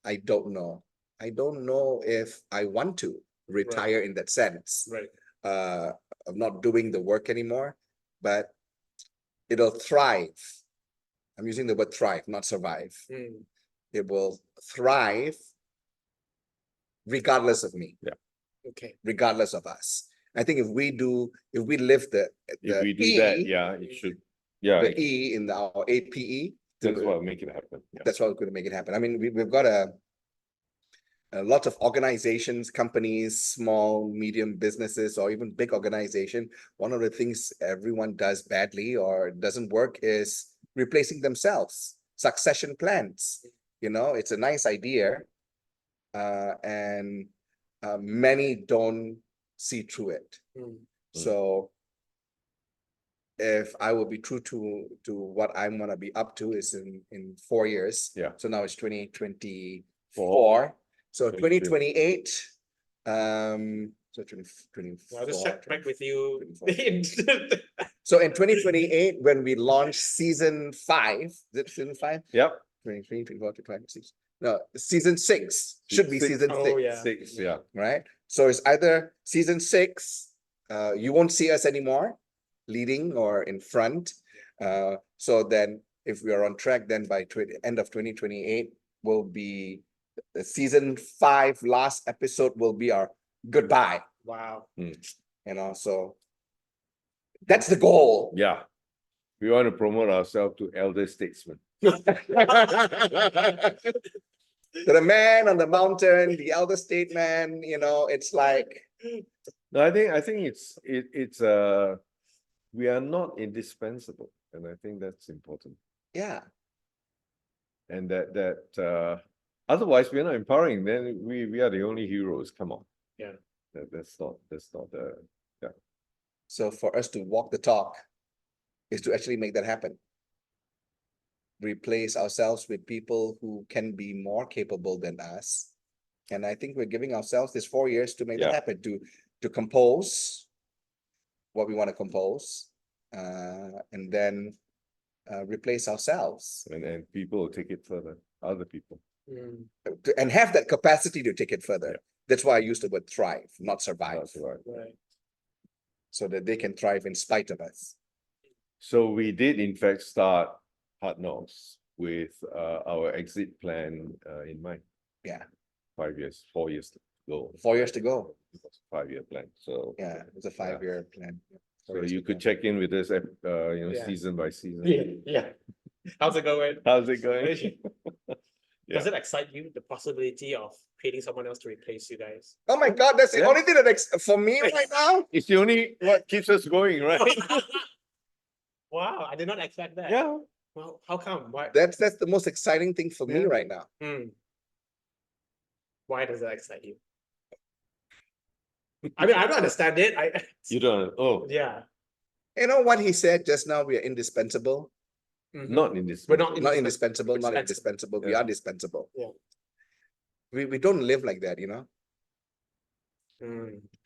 S3: I don't know. I don't know if I want to retire in that sense.
S1: Right.
S3: Of not doing the work anymore, but it'll thrive. I'm using the word thrive, not survive. It will thrive regardless of me.
S2: Yeah.
S1: Okay.
S3: Regardless of us. I think if we live the
S2: If we do
S3: E,
S2: that, yeah, it should, yeah,
S3: the E in our APE,
S2: that's what will make it happen. Yeah.
S3: that's what's going to make it happen. I mean, we've got a lot of organizations, companies, small, medium businesses, or even big organization. One of the things everyone does badly or doesn't work is replacing themselves. Succession plans. You know, it's a nice idea, and many don't see through it. So if I will be true to what I'm gonna be up to is in 4 years.
S2: Yeah.
S3: So now it's 2024. So 2028, so 2024.
S1: I'll just check back with you.
S3: 24. So in 2028, when we launch season 5, is it season 5?
S2: Yep.
S3: 23, 24, 25, 6. No, season 6 should be
S2: Six.
S3: season 6.
S1: Oh, yeah.
S2: 6, yeah.
S3: Right? So it's either season 6, you won't see us anymore leading or in front. So then if we are on track, then by end of 2028 will be the season 5 last episode will be our goodbye.
S1: Wow.
S3: You know, so that's the goal.
S2: Yeah. We want to promote ourselves to elder statesmen.
S3: To the man on the mountain, the elder statesman, you know, it's like,
S2: No, I think it's we are not indispensable, and I think that's important.
S3: yeah.
S2: And that otherwise we're not empowering. Then we are the only heroes. Come on.
S1: Yeah.
S2: That's not the
S3: So for us to walk the talk is to actually make that happen. Replace ourselves with people who can be more capable than us. And I think we're giving ourselves this 4 years to make that
S2: Yeah.
S3: happen, to compose what we want to compose, and then replace ourselves
S2: and people will take it further. Other people.
S3: and have that capacity to take it further.
S2: Yeah.
S3: That's why I use the word thrive, not survive,
S2: That's right.
S1: Right.
S3: so that they can thrive in spite of us.
S2: So we did in fact start Hard Knocks with our exit plan in mind.
S3: Yeah.
S2: 5 years, 4 years to go.
S3: 4 years to go.
S2: It was a 5-year plan. So
S3: Yeah, it's a 5-year plan.
S2: so you could check in with us
S1: Yeah.
S2: season by season.
S1: Yeah. How's it going?
S2: How's it going?
S1: Does it excite you, the possibility of creating someone else to replace you guys?
S3: Oh my God, that's the
S2: Yeah.
S3: only thing that for me right now.
S2: It's the only what keeps us going, right?
S1: Wow, I did not expect that.
S2: Yeah.
S1: Well, how come? Why?
S3: That's the most exciting thing for me
S2: Yeah.
S3: right now.
S1: Why does that excite you? I mean, I don't understand it.
S2: You don't. Oh,
S1: Yeah.
S3: You know what he said just now? We are indispensable.
S2: not in this.
S1: We're not
S3: Not indispensable, not
S1: Indispensable.
S3: indispensable. We
S2: Yeah.
S3: are dispensable.
S1: Yeah.
S3: We don't live like that, you know.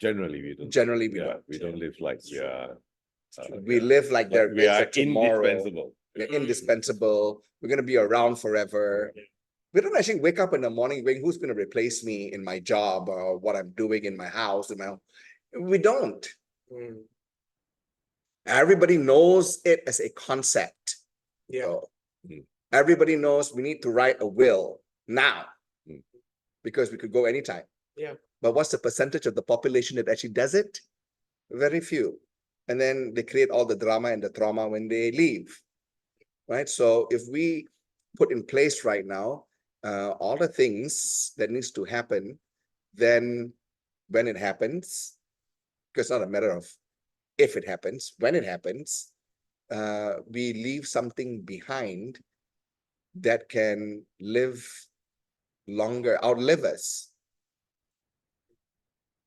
S2: Generally, we don't.
S3: Generally, we
S2: Yeah,
S3: don't.
S2: we don't live like we are.
S3: We live like there
S2: We
S3: is
S2: are
S3: a tomorrow.
S2: indispensable.
S3: We're indispensable. We're gonna be around forever.
S1: Yeah.
S3: We don't actually wake up in the morning going, who's gonna replace me in my job or what I'm doing in my house, we don't. Everybody knows it as a concept.
S1: Yeah.
S3: So,
S2: Mm.
S3: everybody knows we need to write a will now.
S2: Mm.
S3: Because we could go anytime.
S1: Yeah.
S3: But what's the percentage of the population that actually does it? Very few. And then they create all the drama and the trauma when they leave. Right? So if we put in place right now all the things that needs to happen, then when it happens, because it's not a matter of if it happens, when it happens, we leave something behind that can live longer, outlive us.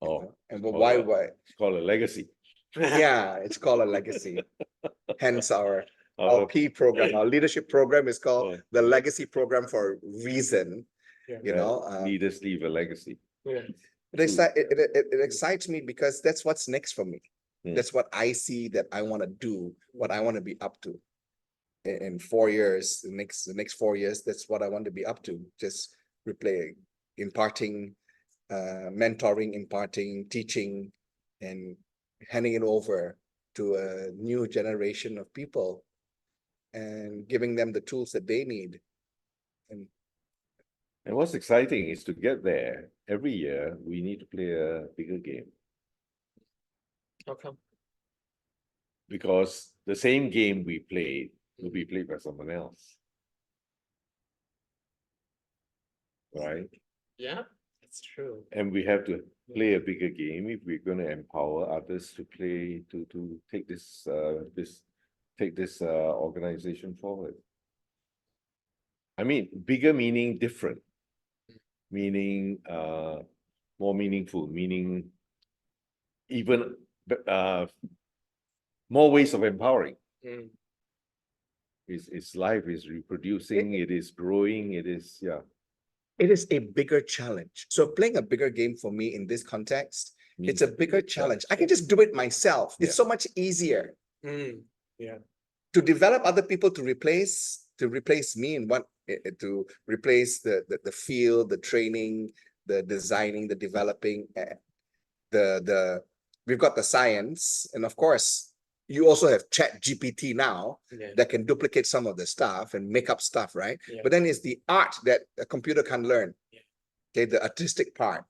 S2: Oh,
S3: And
S2: Oh,
S3: why?
S2: it's called a legacy.
S3: Yeah, it's called a legacy. Hence our
S2: Our-
S3: P program, our leadership program is called
S2: Oh.
S3: the legacy program for a reason.
S1: Yeah.
S3: You know,
S2: leaders leave a legacy.
S1: Yeah.
S3: It excites me because that's what's next for me.
S2: Mm.
S3: That's what I see that I want to do, what I want to be up to. In 4 years, the next 4 years, that's what I want to be up to. Just replaying, imparting, mentoring, imparting, teaching, and handing it over to a new generation of people and giving them the tools that they need.
S2: And what's exciting is to get there. Every year, we need to play a bigger game
S1: How come?
S2: because the same game we played will be played by someone else. Right?
S1: Yeah, that's true.
S2: And we have to play a bigger game if we're going to empower others to play, to take this organization forward. I mean, bigger meaning different, meaning more meaningful, meaning even more ways of empowering.
S1: Mm.
S2: It's life is reproducing, it is growing, it is, yeah.
S3: It is a bigger challenge. So playing a bigger game for me in this context, it's a bigger challenge. I can just do it myself. It's so much easier
S1: Mm. Yeah.
S3: to develop other people to replace me in one, to replace the field, the training, the designing, the developing, we've got the science, and of course you also have Chat GPT now
S1: Yeah.
S3: that can duplicate some of the stuff and make up stuff, right?
S1: Yeah.
S3: But then it's the art that a computer can learn.
S1: Yeah.
S3: Okay, the artistic part,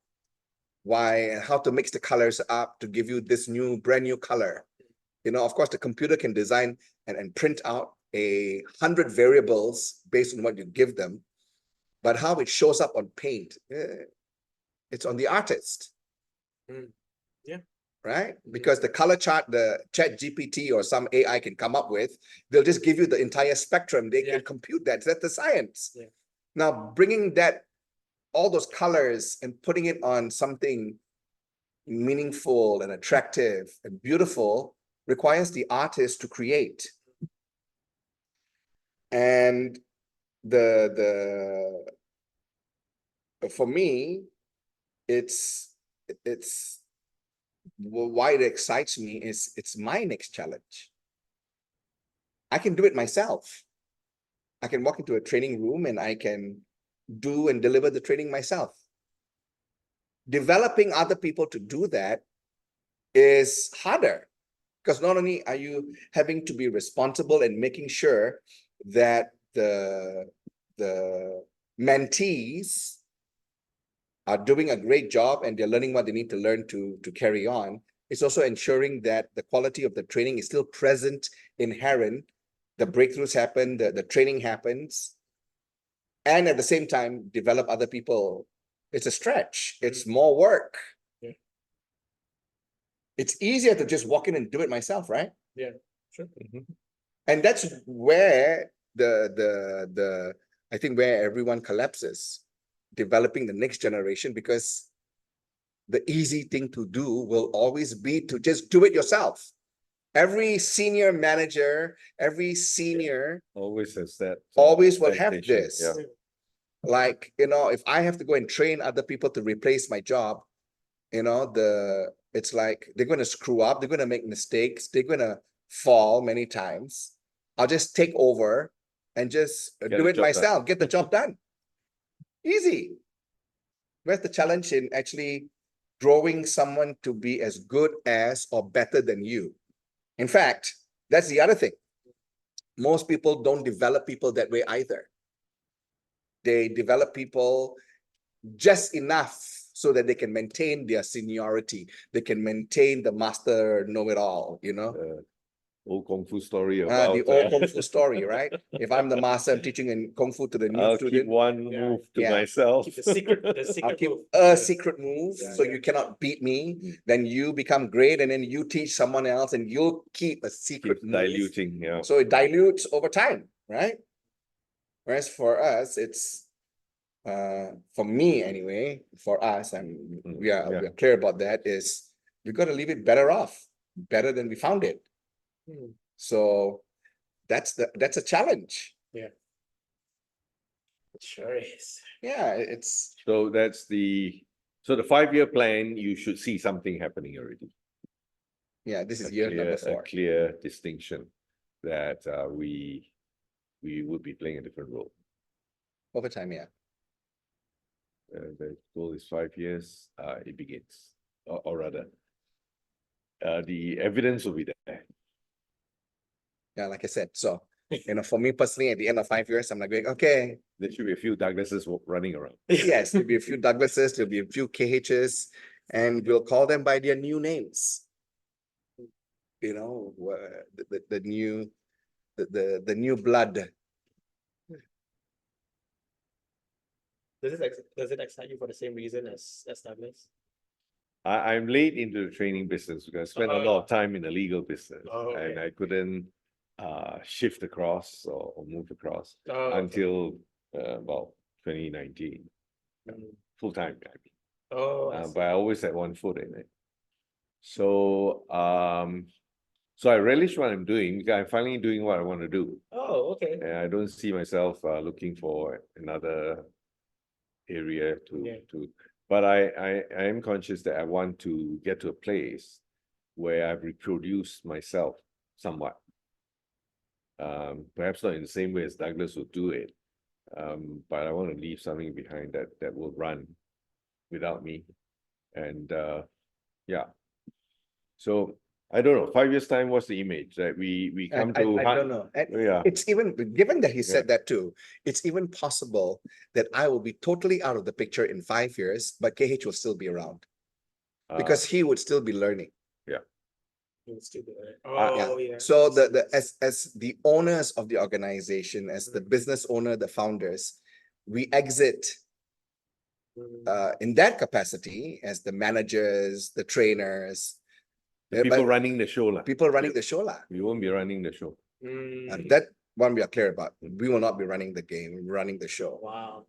S3: why and how to mix the colors up to give you this brand new color. You know, of course, the computer can design and print out 100 variables based on what you give them, but how it shows up on paint, it's on the artist.
S1: Mm. Yeah.
S3: Right? Because the color chart, the Chat GPT or some AI can come up with, they'll just give you the entire spectrum. They can compute that. That's the science.
S1: Yeah.
S3: Now, bringing all those colors and putting it on something meaningful and attractive and beautiful requires the artist to create. And for me, it's why it excites me is it's my next challenge. I can do it myself. I can walk into a training room and I can do and deliver the training myself. Developing other people to do that is harder because not only are you having to be responsible and making sure that the mentees are doing a great job and they're learning what they need to learn to carry on. It's also ensuring that the quality of the training is still present, inherent. The breakthroughs happen, the training happens. And at the same time, develop other people. It's a stretch. It's more work.
S1: Yeah.
S3: It's easier to just walk in and do it myself, right?
S1: Yeah, sure.
S3: And that's where I think where everyone collapses, developing the next generation, because the easy thing to do will always be to just do it yourself. Every senior manager, every senior
S2: Always has that.
S3: always will have
S2: temptation,
S3: this.
S2: yeah.
S3: Like, you know, if I have to go and train other people to replace my job, you know, it's like they're going to screw up, they're going to make mistakes, they're going to fall many times. I'll just take over and just do it myself, get the job done. Easy. Where's the challenge in actually growing someone to be as good as or better than you? In fact, that's the other thing. Most people don't develop people that way either. They develop people just enough so that they can maintain their seniority. They can maintain the master know-it-all, you know?
S2: Old Kung Fu story about
S3: the old Kung Fu story, right? If I'm the master, I'm teaching in Kung Fu to the new
S2: I'll
S3: student.
S2: keep one move to myself.
S1: Keep the secret
S3: I'll keep
S1: move.
S3: a secret move so you cannot beat me. Then you become great and then you teach someone else and you'll keep a secret move.
S2: Diluting, yeah.
S3: So it dilutes over time, right? Whereas for us, it's for me anyway, for us, and we are clear about that, is we got to leave it better off, better than we found it. So that's a challenge.
S1: Yeah. It sure is.
S3: Yeah, it's
S2: So that's the So the 5-year plan, you should see something happening already.
S3: Yeah, this is
S2: A
S3: year number
S2: clear, a
S3: 4.
S2: clear distinction that we would be playing a different role.
S3: Over time, yeah.
S2: The goal is 5 years, it begins, or rather, the evidence will be there.
S3: Yeah, like I said. So, for me personally, at the end of 5 years, I'm like going, okay,
S2: There should be a few Douglases running around.
S3: yes, there'll be a few Douglases, there'll be a few KHs, and we'll call them by their new names. The new, the new blood.
S1: Does it excite you for the same reason as Douglas?
S2: I'm late into the training business because I spent a lot of time in the legal business, and
S1: okay.
S2: I couldn't shift across or move across
S1: Okay.
S2: until about 2019,
S1: Mm.
S2: full time. I mean.
S1: I see.
S2: But I always had one foot in it. So so I relish what I'm doing because I'm finally doing what I want to do.
S1: Oh, okay.
S2: And I don't see myself looking for another area to. But I am conscious that I want to get to a place where I've reproduced myself somewhat. Perhaps not in the same way as Douglas would do it, but I want to leave something behind that will run without me. And yeah, so I don't know. 5 years time, what's the image that we come to?
S3: I don't know.
S2: Yeah,
S3: It's even, given that he
S2: Yeah.
S3: said that too, it's even possible that I will be totally out of the picture in 5 years, but KH will still be around because he would still be learning.
S1: It's too good.
S3: Yeah.
S1: Oh, yeah.
S3: So as the owners of the organization, as the business owner, the founders, we exit in that capacity as the managers, the trainers,
S2: the people
S3: but
S2: running the show, lah.
S3: people running the show lah.
S2: We won't be running the show.
S3: That one we are clear about. We will not be running the game, running the show.
S1: Wow,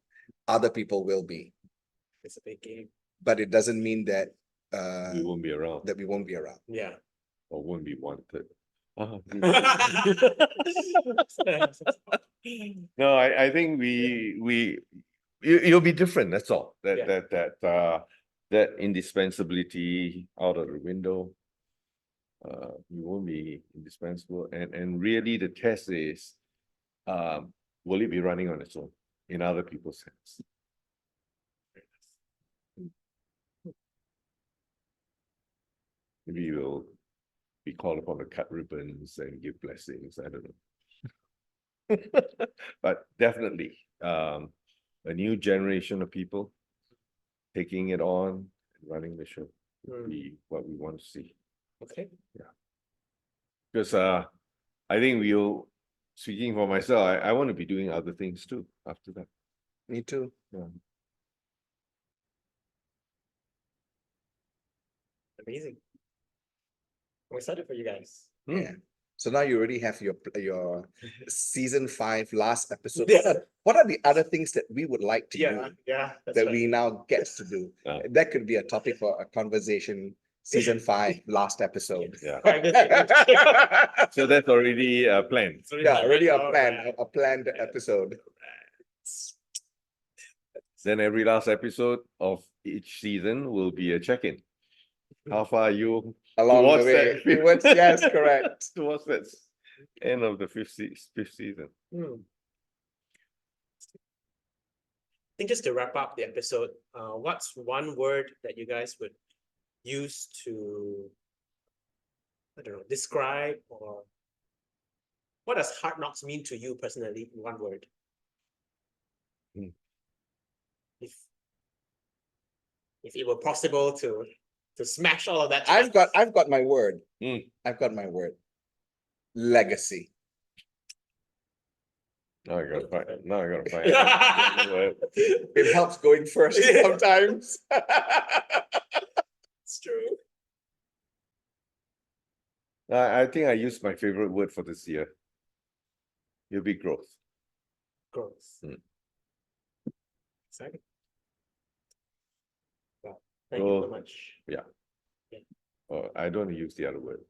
S3: Other people will be,
S1: it's a big game.
S3: but it doesn't mean that
S2: We won't be around
S3: we won't be around.
S1: Yeah.
S2: or won't be wanted. No, I think you'll be different. That's all.
S1: Yeah.
S2: That indispensability out of the window. You won't be indispensable, and really the test is, will it be running on its own in other people's hands? Maybe you'll be called upon to cut ribbons and give blessings. I don't know. But definitely, a new generation of people taking it on and running the show would be what we want to see.
S1: Okay.
S2: Because I think speaking for myself, I want to be doing other things too after that.
S3: Me too.
S1: Amazing. I'm excited for you guys.
S3: Yeah. So now you already have your season 5 last episode.
S1: Yeah.
S3: What are the other things that we would like to do
S1: Yeah. That's
S3: that
S1: right.
S3: we now get to do? That could be a topic for a conversation. Season 5 last episode.
S2: Yeah. So that's already planned.
S3: Yeah, already a planned episode.
S2: Then every last episode of each season will be a check-in. How far are you
S3: Along
S2: towards
S3: the way.
S2: that?
S3: Yes, correct.
S2: Towards that end of the fifth season.
S1: I think just to wrap up the episode, what's one word that you guys would use to, I don't know, describe, or what does Hard Knocks mean to you personally in one word? If it were possible to smash all of that.
S3: I've got my word. I've got my word. Legacy.
S2: Now I gotta find it.
S3: It helps going first sometimes.
S1: It's true.
S2: I think I used my favorite word for this year. It'll be growth.
S1: Growth. Exciting. Wow. Thank you so much.
S2: Yeah. I don't want to use the other word.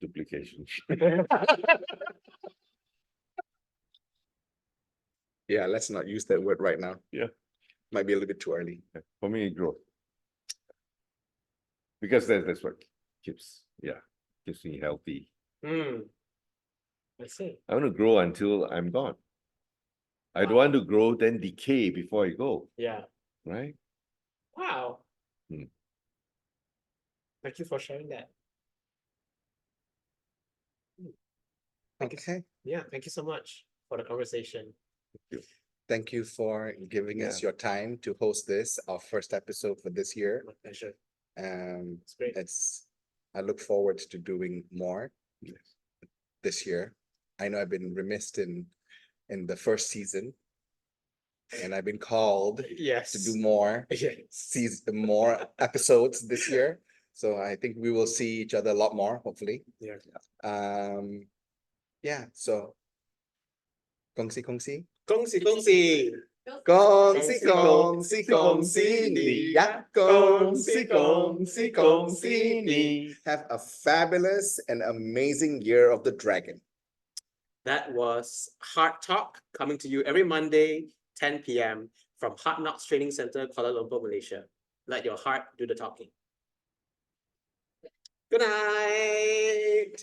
S2: Duplication.
S3: Yeah, let's not use that word right now.
S2: Yeah.
S3: Might be a little bit too early.
S2: For me, growth. because that's what keeps me healthy.
S1: Hmm. I see.
S2: I want to grow until I'm gone. I don't
S1: Wow.
S2: want to grow then decay before I go,
S1: Yeah.
S2: right?
S1: Wow.
S2: Hmm.
S1: Thank you for sharing that. Thank you.
S3: Okay.
S1: Yeah, thank you so much for the conversation.
S3: Thank you for giving us
S2: Yeah.
S3: your time to host this, our first episode for this year.
S1: My pleasure.
S3: It's
S1: great.
S3: I look forward to doing more
S2: Yes.
S3: this year. I know I've been remiss in the first season, and I've been called
S1: Yes.
S3: to do more
S1: Yes.
S3: more episodes this year. So I think we will see each other a lot more, hopefully.
S1: Yeah.
S3: Yeah, so kongsi kongsi.
S1: Gongsi, gongsi.
S3: Kongsi kongsi kongsi ni ya. Kongsi kongsi kongsi ni. Have a fabulous and amazing year of the dragon.
S1: That was Heart Talk, coming to you every Monday, 10 p.m. from Heart Knocks Training Center, Kuala Lumpur, Malaysia. Let your heart do the talking. Good night.